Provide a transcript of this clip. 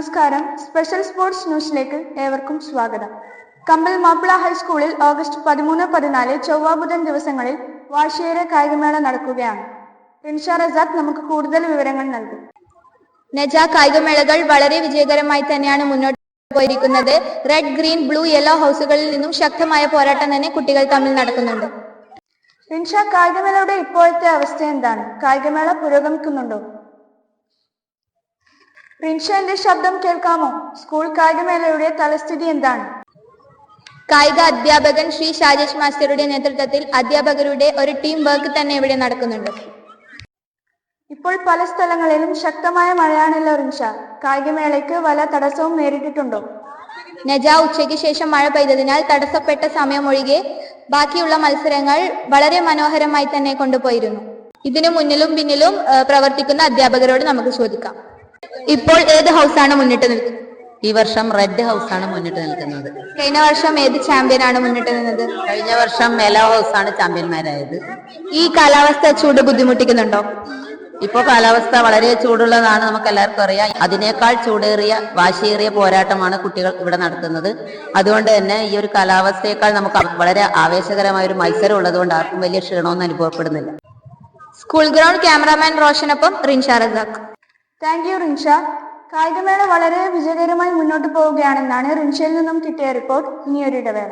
നമസ്കാരം. Special sports ന്യൂസിലേക്ക് ഏവർക്കും സ്വാഗതം. കമ്പൽ മാപ്പിള ഹൈസ്കൂളിൽ ഓഗസ്റ്റ് 13, 14 ചൊവ്വ ബുധൻ ദിവസങ്ങളിൽ വാർഷിക കായികമേള നടക്കുകയാണ്. റിൻഷ റസാഖ് നമുക്ക് കൂടുതൽ വിവരങ്ങൾ നൽകും. നജ, കായികമേളകൾ വളരെ വിജയകരമായി തന്നെയാണ് മുന്നോട്ട് പോയിരിക്കുന്നത്. റെഡ്, ഗ്രീൻ, ബ്ലൂ, യെല്ലോ ഹൗസുകളിൽ നിന്നും ശക്തമായ പോരാട്ടം തന്നെ കുട്ടികൾ തമ്മിൽ നടക്കുന്നുണ്ട്. റിൻഷ, കായികമേളയുടെ ഇപ്പോഴത്തെ അവസ്ഥ എന്താണ്? കായികമേള പുരോഗമിക്കുന്നുണ്ടോ? റിൻഷ, എന്റെ ശബ്ദം കേൾക്കാമോ? സ്കൂൾ കായികമേളയുടെ തലസ്ഥിതി എന്താണ്? കായിക അധ്യാപകൻ ശ്രീ ഷാജേഷ് മാസ്റ്ററുടെ നേതൃത്വത്തിൽ അധ്യാപകരുടെ ഒരു ടീം വർക്ക് തന്നെ ഇവിടെ നടക്കുന്നുണ്ട്. ഇപ്പോൾ പല സ്ഥലങ്ങളിലും ശക്തമായ മഴയാണല്ലോ റിൻഷ. കായികമേളയ്ക്ക് വല്ല തടസ്സവും നേരിട്ടിട്ടുണ്ടോ? നജ, ഉച്ചയ്ക്ക് ശേഷം മഴ പെയ്തതിനാൽ തടസ്സപ്പെട്ട സമയമൊഴികെ ബാക്കിയുള്ള മത്സരങ്ങൾ വളരെ മനോഹരമായി തന്നെ കൊണ്ടുപോയിരുന്നു. ഇതിനു മുന്നിലും പിന്നിലും പ്രവർത്തിക്കുന്ന അധ്യാപകരോട് നമുക്ക് ചോദിക്കാം. ഇപ്പോൾ ഏത് ഹൗസാണ് മുന്നിട്ട് നിൽക്കുന്നത്? ഈ വർഷം റെഡ് ഹൗസാണ് മുന്നിട്ട് നിൽക്കുന്നത്. കഴിഞ്ഞ വർഷം ഏത് ചാമ്പ്യനാണ് മുന്നിട്ട് നിന്നത്? കഴിഞ്ഞ വർഷം യെല്ലോ ഹൗസാണ് ചാമ്പ്യന്മാരായത്. ഈ കാലാവസ്ഥ ചൂട് ബുദ്ധിമുട്ടിക്കുന്നുണ്ടോ? ഇപ്പോൾ കാലാവസ്ഥ വളരെ ചൂടുള്ളതാണ്, നമുക്ക് എല്ലാവർക്കും അറിയാം. അതിനേക്കാൾ ചൂടേറിയ വാശിയേറിയ പോരാട്ടമാണ് കുട്ടികൾ ഇവിടെ നടത്തുന്നത്. അതുകൊണ്ട് തന്നെ ഈ ഒരു കാലാവസ്ഥയേക്കാൾ നമുക്ക് വളരെ ആവേശകരമായ ഒരു മത്സരം ഉള്ളതുകൊണ്ട് ആർക്കും വലിയ ക്ഷീണമൊന്നും അനുഭവപ്പെടുന്നില്ല. സ്കൂൾ ഗ്രൗണ്ട് ക്യാമറാമാൻ റോഷനൊപ്പം റിൻഷ റസാഖ്. Thank you Rinsha. കായികമേള വളരെ വിജയകരമായി മുന്നോട്ട് പോവുകയാണെന്നാണ് റിൻഷയിൽ നിന്നും കിട്ടിയ റിപ്പോർട്ട്. ഇനിയൊരു ഇടവേള.